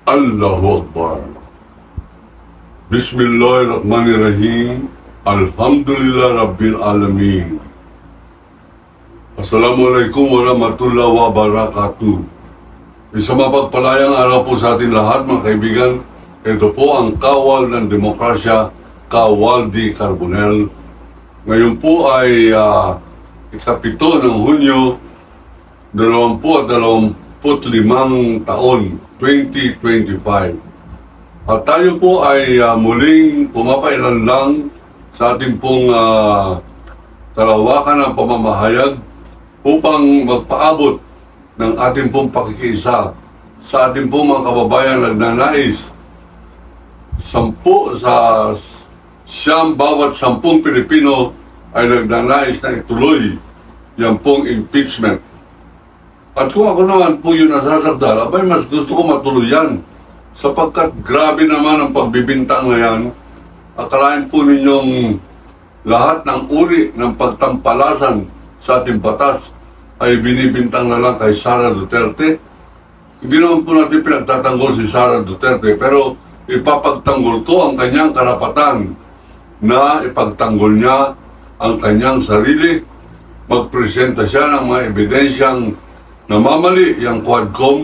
Allahu Akbar. Bismillahirrahmanirrahim. Alhamdulillah Rabbil Alamin. Assalamualaikum warahmatullahi wabarakatuh. Isang mapagpalayang araw po sa ating lahat, mga kaibigan. Ito po ang Kawal ng Demokrasya, Kawal D. Carbonell. Ngayon po ay ikapito ng Hunyo, 2025 taon, 2025. At tayo po ay muling pumapailan lang sa ating pong kalawakan ng pamamahayag upang magpaabot ng ating pong pakikiisa sa ating pong mga kababayan nagnanais. 10 sa siyam bawat 10 Pilipino ay nagnanais na ituloy yan pong impeachment. At kung ako naman po yung nasasakdal, abay mas gusto ko matuloy yan. Sapagkat grabe naman ang pagbibintang na yan. Akalain po ninyong lahat ng uri ng pagtampalasan sa ating batas ay binibintang na lang kay Sara Duterte. Hindi naman po natin pinagtatanggol si Sara Duterte, pero ipapagtanggol ko ang kanyang karapatan na ipagtanggol niya ang kanyang sarili. Magpresenta siya ng mga ebidensyang namamali yung Quadcom,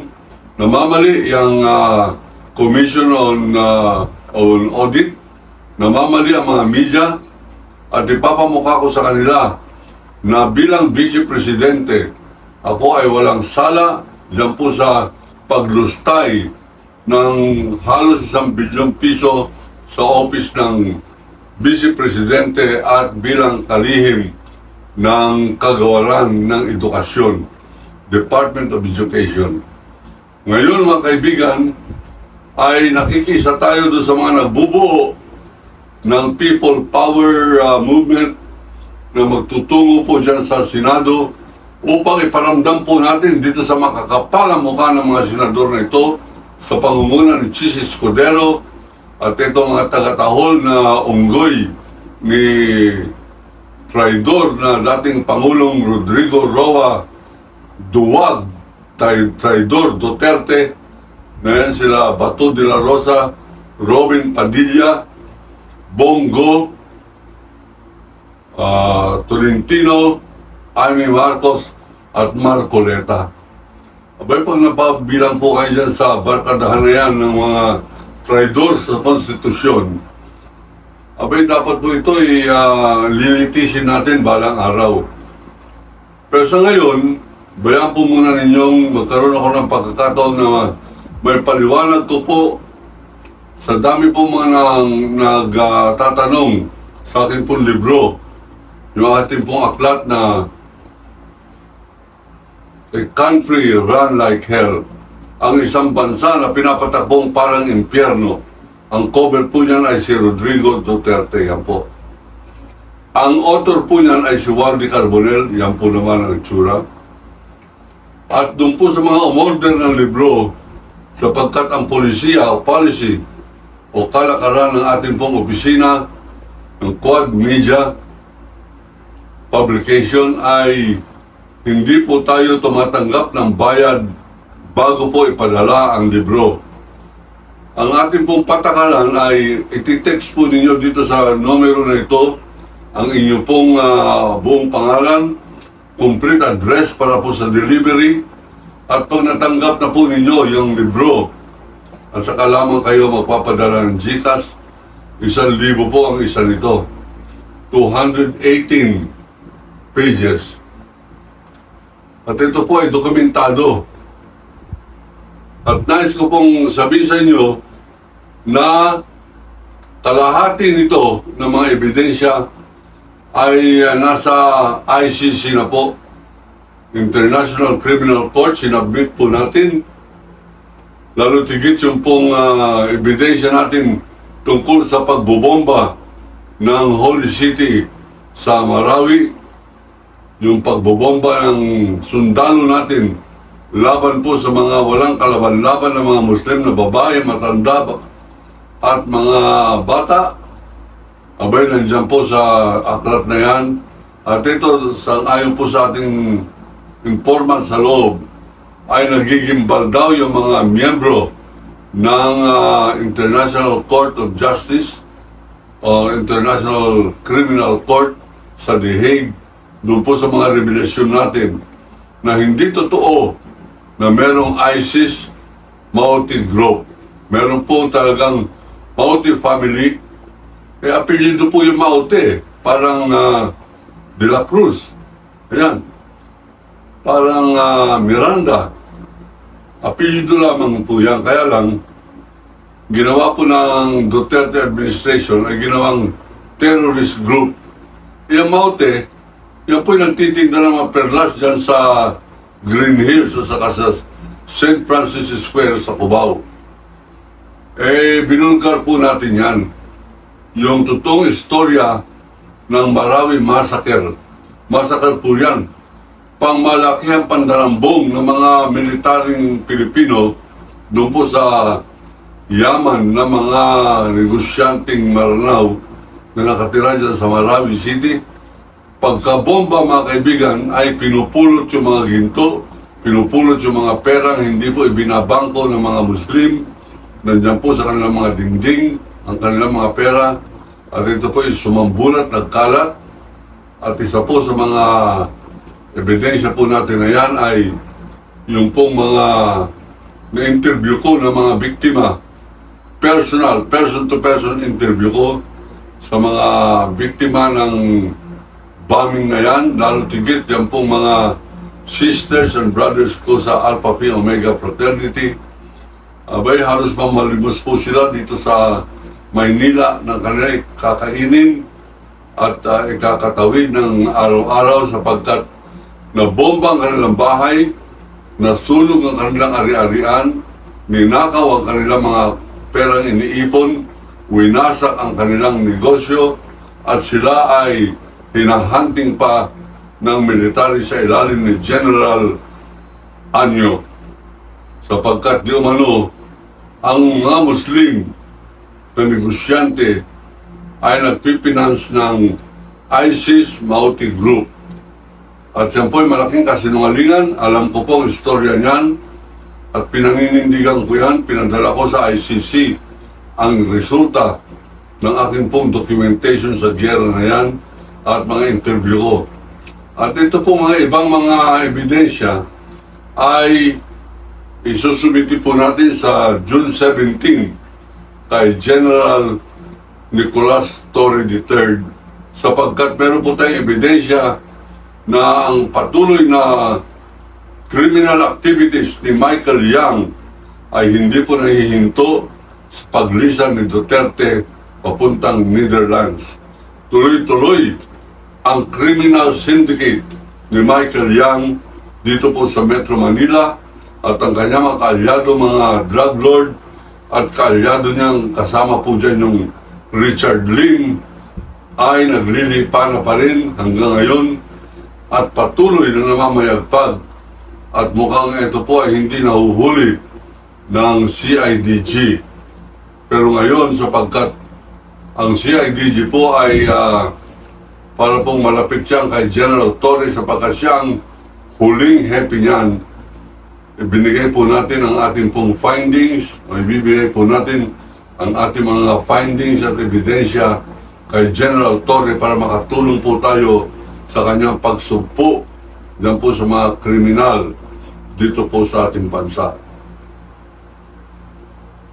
namamali yung Commission on Audit, namamali ang mga media, at ipapamukha ko sa kanila na bilang Vice Presidente, ako ay walang sala dyan po sa paglustay ng halos 1 bilyong piso sa office ng Vice Presidente at bilang kalihim ng kagawaran ng edukasyon, Department of Education. Ngayon mga kaibigan, ay nakikisa tayo doon sa mga nagbubuo ng People Power Movement na magtutungo po dyan sa Senado upang iparamdam po natin dito sa makakapalang mukha ng mga senador na ito sa pangunguna ni Chis Escudero at ito mga tagatahol na unggoy ni traidor na dating Pangulong Rodrigo Roa Duwag, traidor Duterte, na yan sila Bato de la Rosa, Robin Padilla, Bongo, Tolentino, Amy Marcos, at Marcoleta. Abay, pag napabilang po kayo dyan sa barkadahan na yan ng mga traidor sa konstitusyon, abay, dapat po ito lilitisin natin balang araw. Pero sa ngayon, bayaan po muna ninyong magkaroon ako ng pagkakataon na may paliwanag ko po sa dami po mga nagtatanong sa akin pong libro, yung ating pong aklat na A Country Run Like Hell, ang isang bansa na pinapatakbong parang impyerno. Ang cover po niyan ay si Rodrigo Duterte, yan po. Ang author po niyan ay si Waldy Carbonell, yan po naman ang itsura. At doon po sa mga umorder ng libro, sapagkat ang polisiya o policy o kalakaran ng ating pong opisina ng Quad Media Publication ay hindi po tayo tumatanggap ng bayad bago po ipadala ang libro. Ang ating pong patakaran ay ititext po ninyo dito sa numero na ito ang inyong pong buong pangalan, complete address para po sa delivery, at pag natanggap na po ninyo yung libro at saka lamang kayo magpapadala ng GCash, 1,000 po ang isa nito, 218 pages, at ito po ay dokumentado. At nais ko pong sabihin sa inyo na kalahati nito ng mga ebidensya ay nasa ICC na po, International Criminal Court. Sinabmit po natin, lalo tigit yung pong ebidensya natin tungkol sa pagbobomba ng Holy City sa Marawi, yung pagbobomba ng sundalo natin laban po sa mga walang kalaban-laban ng mga Muslim na babae, matanda at mga bata. Abay, nandiyan po sa aklat na yan. At ito, ayon po sa ating informant sa loob, ay nagigimbal daw yung mga miyembro ng International Court of Justice o International Criminal Court sa The Hague, doon po sa mga revelasyon natin na hindi totoo na merong ISIS Maute Group. Meron po talagang Maute family. Apelyido po yung Maute, parang De La Cruz. Ayan. Parang Miranda. Apelyido lamang po yan. Kaya lang, ginawa po ng Duterte administration ay ginawang terrorist group. Yung Maute, yan po yung nagtitinda ng mga perlas dyan sa Green Hills o sa St. Francis Square sa Cubao. Binulgar po natin yan. Yung totoong istorya ng Marawi Massacre. Massacre po yan. Pangmalakihang pandarambong ng mga militaring Pilipino doon po sa yaman ng mga negosyanteng Maranao na nakatira dyan sa Marawi City. Pagkabomba, mga kaibigan, ay pinupulot yung mga ginto, pinupulot yung mga perang hindi po ibinabangko ng mga Muslim. Nandiyan po sa kanilang mga dingding ang kanilang mga pera. At ito po ay sumambulat, nagkalat. At isa po sa mga ebidensya po natin na yan ay yung pong mga na-interview ko ng mga biktima. Person-to-person interview ko sa mga biktima ng bombing na yan, lalo tigit yan pong mga sisters and brothers ko sa Alpha Phi Omega Fraternity. Abay, halos mamalimos po sila dito sa Maynila ng kanilang kakainin at ikakatawid ng araw-araw sapagkat nabomba ang kanilang bahay, nasunog ang kanilang ari-arian, ninakaw ang kanilang mga perang iniipon, winasak ang kanilang negosyo, at sila ay hinahunting pa ng military sa ilalim ni General Anyo. Sapagkat di umano, ang mga Muslim na negosyante ay nagpipinance ng ISIS Maute Group. At yan po ay malaking kasinungalingan. Alam ko po ang istorya niyan at pinaninindigan ko yan. Pinadala ko sa ICC ang resulta ng aking pong documentation sa giyera na yan at mga interview ko. At ito po mga ibang mga ebidensya ay isusumiti po natin sa June 17 kay General Nicolas Torre III sapagkat meron po tayong ebidensya na ang patuloy na criminal activities ni Michael Yang ay hindi po nahihinto sa paglisan ni Duterte papuntang Netherlands. Tuloy-tuloy ang criminal syndicate ni Michael Yang dito po sa Metro Manila at ang kanyang mga kaalyado, mga drug lord at kaalyado niyang kasama po dyan yung Richard Lin ay naglilipa na pa rin hanggang ngayon at patuloy na namamayagpag at mukhang ito po ay hindi nahuhuli ng CIDG. Pero ngayon sapagkat ang CIDG po ay para pong malapit siyang kay General Torres sapagkat siyang huling happy niyan, ibinigay po natin ang ating pong findings, ibibigay po natin ang ating mga findings at ebidensya kay General Torre para makatulong po tayo sa kanyang pagsugpo dyan po sa mga kriminal dito po sa ating bansa.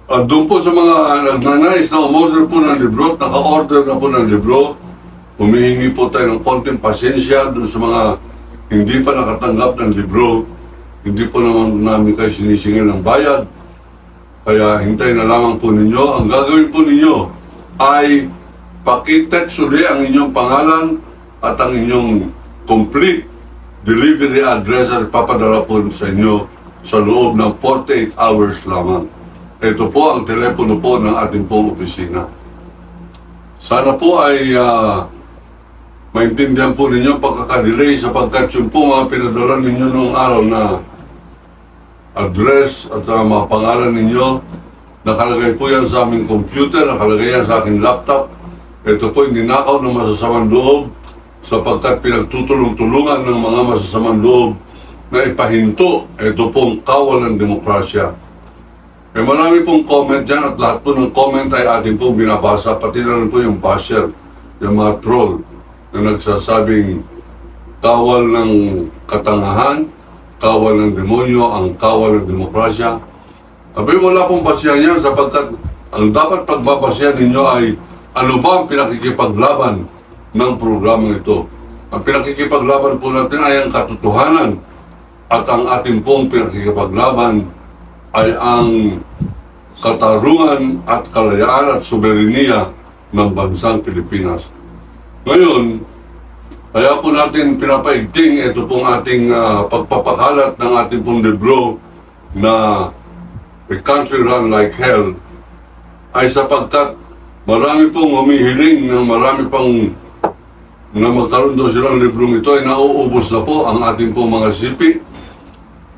At doon po sa mga nagnanais na umorder po ng libro at naka-order na po ng libro, humihingi po tayo ng konting pasensya doon sa mga hindi pa nakatanggap ng libro. Hindi po naman namin kayo sinisingil ng bayad. Kaya hintayin na lamang po ninyo. Ang gagawin po ninyo ay pakitext uli ang inyong pangalan at ang inyong complete delivery address at papadala po sa inyo sa loob ng 48 hours lamang. Ito po ang telepono po ng ating pong opisina. Sana po ay maintindihan po ninyo ang pagkakadelay sapagkat yung po mga pinadala ninyo noong araw na address at mga pangalan ninyo, nakalagay po yan sa aming computer, nakalagay yan sa aking laptop. Ito po yung ninakaw ng masasamang loob sapagkat pinagtutulong-tulungan ng mga masasamang loob na ipahinto ito pong kawal ng demokrasya. marami pong comment dyan at lahat po ng comment ay atin po binabasa, pati na rin po yung basher, yung mga troll na nagsasabing kawal ng katangahan, kawal ng demonyo, ang kawal ng demokrasya. Abay, wala pong basihan yan sapagkat ang dapat pagbabasihan ninyo ay ano ba ang pinakikipaglaban ng programang ito. Ang pinakikipaglaban po natin ay ang katotohanan at ang ating pong pinakikipaglaban ay ang katarungan at kalayaan at soberenya ng bansang Pilipinas. Ngayon, kaya po natin pinapaigting ito pong ating pagpapakalat ng ating pong libro na A Country Run Like Hell ay sapagkat marami pong humihiling ng marami pang na magkaroon daw silang librong ito ay nauubos na po ang ating pong mga sipi.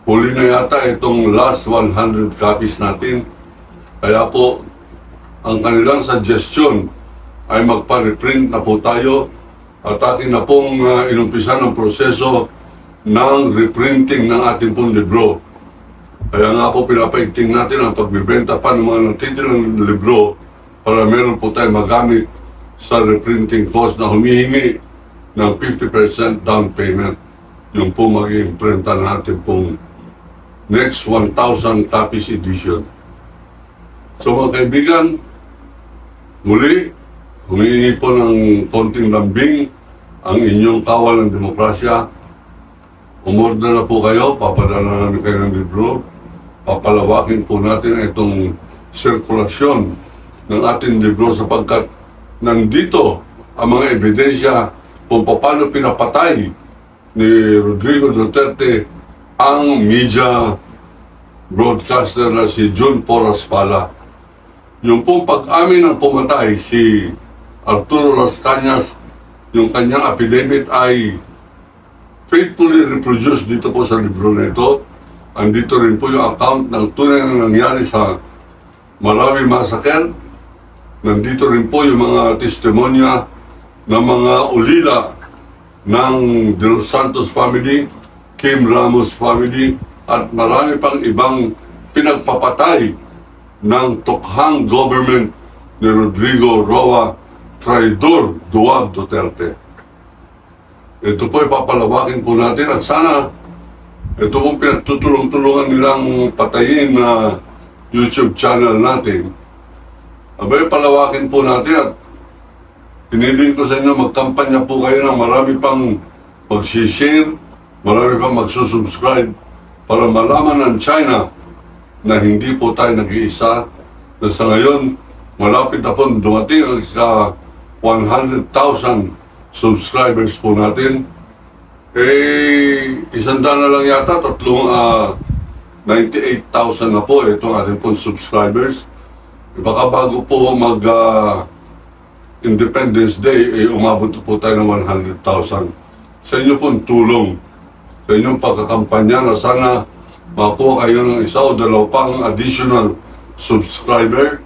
Huli na yata itong last 100 copies natin. Kaya po, ang kanilang suggestion ay magpa-reprint na po tayo at atin na pong inumpisa ng proseso ng reprinting ng ating pong libro. Kaya nga po pinapaigting natin ang pagbibenta pa ng mga natitirang libro para meron po tayo magamit sa reprinting cost na humihingi ng 50% down payment. Yung po mag-i-imprinta natin pong next 1,000 copies edition. So mga kaibigan, muli, humihingi po ng konting lambing ang inyong kawal ng demokrasya. Umorder na po kayo, papadala namin kayo ng libro. Papalawakin po natin itong sirkulasyon ng ating libro sapagkat nandito ang mga ebidensya kung paano pinapatay ni Rodrigo Duterte ang media broadcaster na si June Porras Pala. Yung pong pag-amin ng pumatay si Arturo Las Cañas, yung kanyang affidavit ay faithfully reproduced dito po sa libro na ito. Andito rin po yung account ng tunay na nangyari sa Marawi Massacre. Nandito rin po yung mga testimonya ng mga ulila ng De Los Santos family, Kim Ramos family, at marami pang ibang pinagpapatay ng tukhang government ni Rodrigo Roa Traidor Duwag Duterte. Ito po ipapalawakin po natin at sana ito pong pinagtutulong-tulungan nilang patayin na YouTube channel natin. Abay, palawakin po natin at hiniling ko sa inyo magkampanya po kayo ng marami pang mag-share, marami pang magsusubscribe para malaman ng China na hindi po tayo nag-iisa, na sa ngayon malapit na po dumating sa 100,000 subscribers po natin. 100 na lang yata, 98,000 na po itong ating pong subscribers. Baka bago po mag Independence Day, umabot po tayo ng 100,000. Sa inyo pong tulong, sa inyong pagkakampanya na sana makuha kayo ng isa o dalawa pang additional subscriber.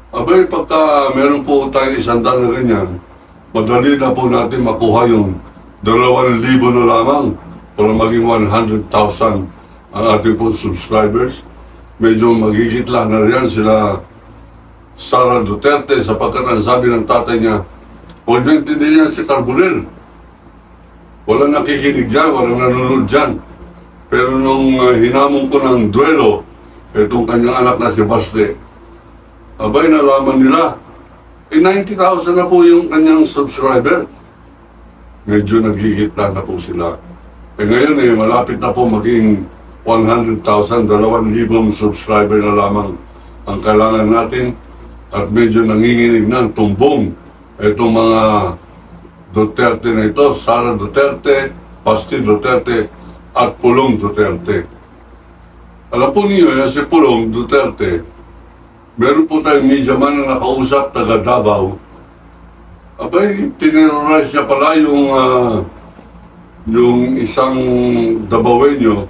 Abay, pagka meron po tayong 100 na ganyan, madali na po natin makuha yung 2,000 na lamang para maging 100,000 ang ating po subscribers. Medyo magigitla na riyan sila Sara Duterte sapagkat ang sabi ng tatay niya, huwag nyo intindihan si Carbonell. Walang nakikinig dyan, walang nanonood dyan. Pero nung hinamon ko ng duelo, itong kanyang anak na si Baste, abay, nalaman nila, 90,000 na po yung kanyang subscriber. Medyo nagigitla na po sila. Ngayon malapit na po maging 100,000, 2,000 subscriber na lamang ang kailangan natin. At medyo nanginginig na ang tumbong itong mga Duterte na ito, Sara Duterte, Basti Duterte, at Pulong Duterte. Alam po niyo, si Pulong Duterte, meron po tayong media man na nakausap, taga Davao. Abay, tinerorize niya pala yung isang Davaoenyo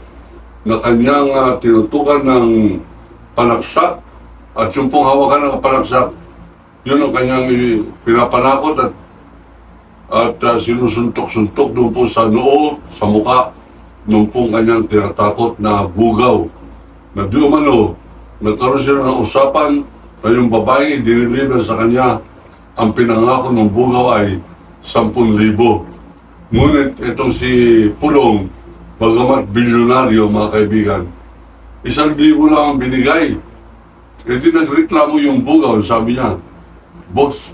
na kanyang tinutukan ng panaksak. At yung pong hawakan ng panaksak, yun ang kanyang pinapanakot at sinusuntok-suntok doon po sa noo, sa muka, nung pong kanyang tinatakot na bugaw. Na di umano, nagkaroon sila ng usapan na yung babaeng i-deliver sa kanya ang pinangako ng bugaw ay 10,000. Ngunit itong si Pulong, bagamat bilyonaryo mga kaibigan, 1,000 lang ang binigay. E di nagreklamo yung bugaw, sabi niya, boss,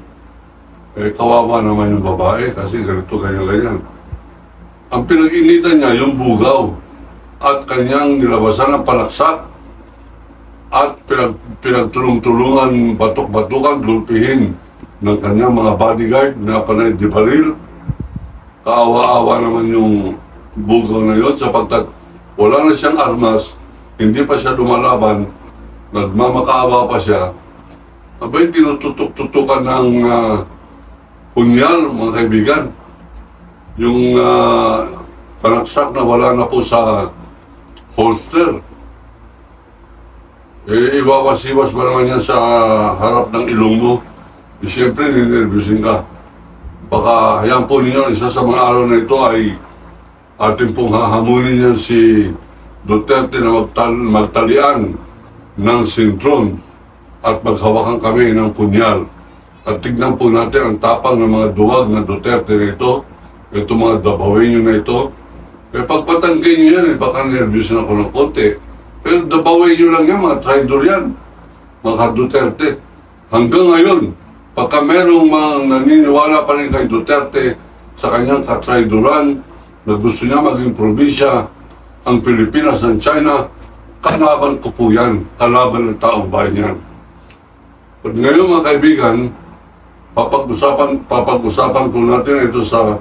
kawawa naman yung babae kasi ganito, ganyan. Ang pinag-initan niya yung bugaw at kanyang nilabasan ng palaksak at pinagtulong-tulungan, batok-batukan, gulpihin ng kanyang mga bodyguard na panay di baril. Kaawa-awa naman yung bugaw na yun sapagkat wala na siyang armas, hindi pa siya lumalaban, nagmamakaawa pa siya. Abay, tinututok-tutukan ng punyal, mga kaibigan. Yung panaksak na wala na po sa holster. Iwawasiwas ba naman yan sa harap ng ilong mo? Siyempre, ninervyusin ka. Baka, yan po ninyo, isa sa mga araw na ito ay ating pong hahamunin yan si Duterte na magtalian ng sintron at maghawakan kami ng punyal. At tignan po natin ang tapang ng mga duwag na Duterte na ito, itong mga Dabawenyo na ito. Pagpatanggay nyo yan, baka nervous na ako ng konti. Pero Dabawenyo lang yan, mga traidor yan, mga Duterte. Hanggang ngayon, pagka merong mga naniniwala pa rin kay Duterte sa kanyang katraidoran na gusto niya maging probinsya ang Pilipinas ng China, kalaban ko po yan, kalaban ng taong bayan yan. At ngayon mga kaibigan, papag-usapan po natin ito sa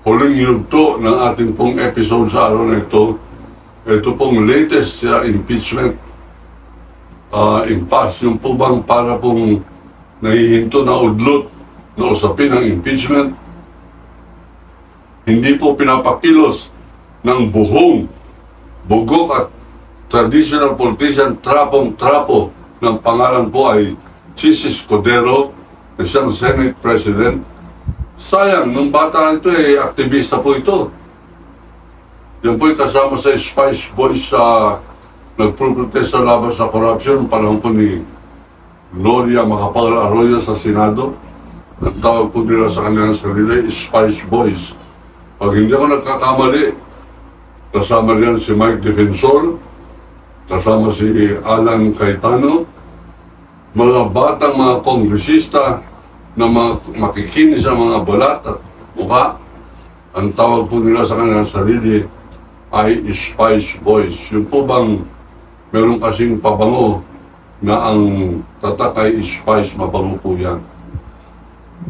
huling yugto ng ating pong episode sa araw na ito. Ito pong latest impeachment impasse, yung po bang para pong nahihinto na udlot na usapin ng impeachment, hindi po pinapakilos ng buhong, bugok at traditional politician, trapong-trapo ng pangalan po ay Chis Escudero, isang Senate President. Sayang, nung bata ito aktivista po ito. Yan po kasama sa Spice Boys sa nagproprotest sa laban sa corruption, panahon po ni Gloria Macapagal Arroyo sa Senado. Nagtawag po nila sa kanilang sarili, Spice Boys. Pag hindi ako nagkakamali, kasama riyan si Mike Defensor, kasama si Alan Cayetano, mga batang mga kongresista na makikinis sa mga balat at mukha. Ang tawag po nila sa kanilang sarili ay Spice Boys. Yung po bang meron kasing pabango na ang tatak ay Spice, mabango po yan.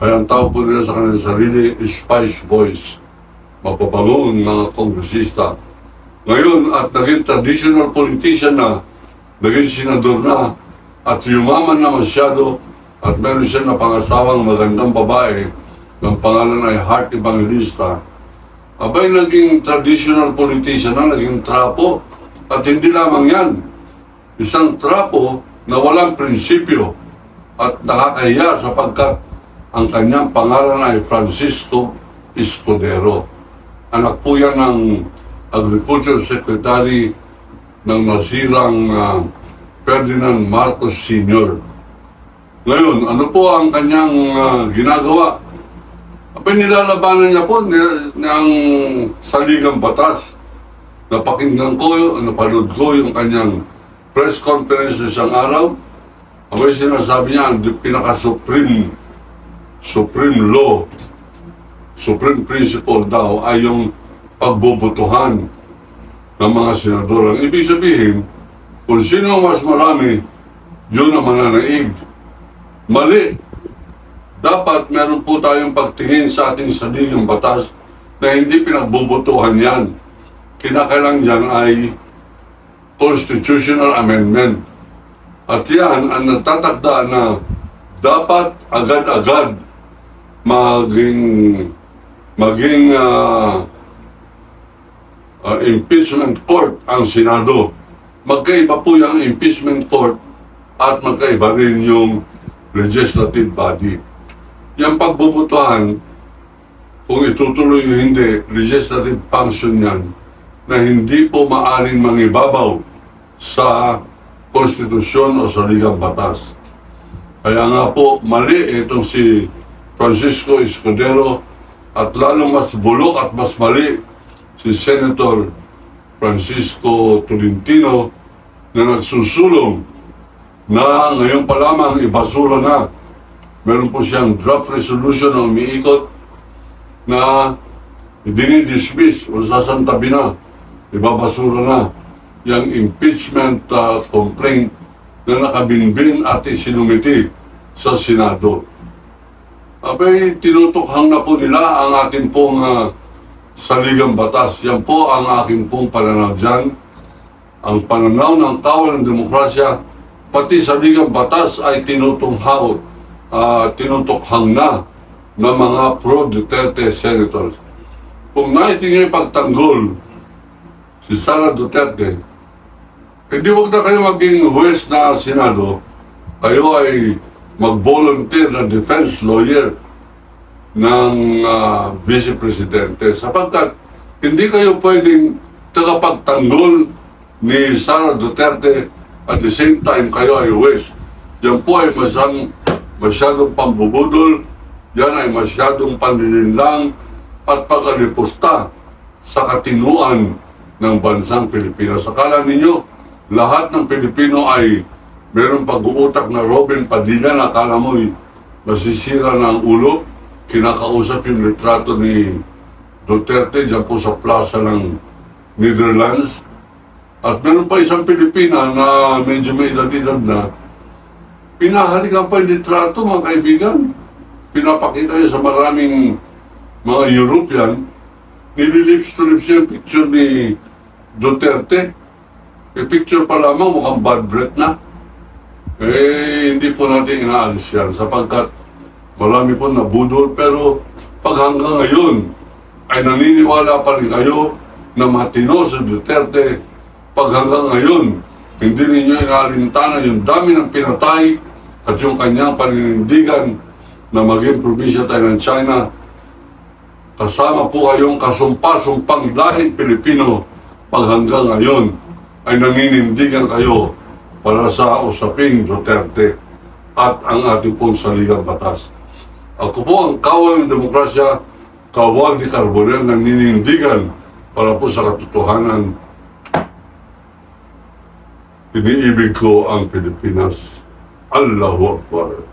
Kaya ang tawag po nila sa kanilang sarili, Spice Boys. Mapabango ang mga kongresista. Ngayon, at naging traditional politician na, naging senador na, at yumaman na masyado, at meron siya na pangasawang magandang babae, ng pangalan ay Heart Evangelista, abay naging traditional politician na, naging trapo. At hindi lamang yan, isang trapo na walang prinsipyo at nakakahiya sapagkat ang kanyang pangalan ay Francisco Escudero. Anak po yan ng Agriculture Secretary ng nasirang Ferdinand Marcos Sr. Ngayon, ano po ang kanyang ginagawa? Nilalabanan niya po ng saligang batas. Napakinggan ko, napanood ko yung kanyang press conference isang araw. Abay sinasabi niya, ang pinaka-supreme law, supreme principle daw ay yung pagbobotohan ng mga senador. Ang ibig sabihin, kung sino mas marami, yun ang mananaig. Mali. Dapat meron po tayong pagtingin sa ating sariling batas na hindi pinagbobotohan yan. Kinakailangan dyan ay constitutional amendment. At yan ang nagtatakda na dapat agad-agad maging impeachment court ang Senado. Magkaiba po yung impeachment court at magkaiba rin yung legislative body. Yung pagbubutuhan, kung itutuloy o hindi, legislative function yan na hindi po maaring mangibabaw sa konstitusyon o saligang batas. Kaya nga po, mali itong si Francisco Escudero at lalong mas bulok at mas mali si Senator Francisco Tolentino na nagsusulong na ngayon pa lamang ibasura na. Meron po siyang draft resolution na umiikot na dinidismiss o sasantabi na, ibabasura na yung impeachment complaint na nakabinbin at isinumiti sa Senado. Abay, tinutukhang na po nila ang ating pong saligang batas. Yan po ang aking pong pananaw dyan. Ang pananaw ng tao ng demokrasya, pati saligang batas ay tinutukhang na ng mga pro-Duterte senators. Kung naitingin pagtanggol si Sara Duterte, hindi wag na kayo maging huwes na Senado, kayo ay mag-volunteer na defense lawyer ng Vice Presidente sapagkat hindi kayo pwedeng tagapagtanggol ni Sara Duterte at the same time kayo ay huwes. Yan po ay masyadong pambubudol, yan ay masyadong panininlang at pag-alipusta sa katinuan ng bansang Pilipinas. Akala ninyo, lahat ng Pilipino ay mayroong pag-uutak na Robin Padilla na akala mo'y masisira na ang ulo. Kinakausap yung litrato ni Duterte dyan po sa plaza ng Netherlands. At meron pa isang Pilipina na medyo may edad-edad na, pinahalikan pa yung litrato, mga kaibigan. Pinapakita niya sa maraming mga European, nililips to lips yung picture ni Duterte. Yung picture pa lamang mukhang bad breath na. Hindi po natin inaalis yan sapagkat marami po nabudol, pero pag hanggang ngayon ay naniniwala pa rin kayo na matino si Duterte, pag hanggang ngayon hindi ninyo inaalintana yung dami ng pinatay at yung kanyang paninindigan na maging probinsya tayo ng China, kasama po kayong kasumpa-sumpang lahing Pilipino, pag hanggang ngayon ay naninindigan kayo para sa usaping Duterte at ang ating pong saligang batas. Ako po ang kawal ng demokrasya, kawal ni Carbonell, naninindigan para po sa katotohanan. Iniibig ko ang Pilipinas. Allahu Akbar.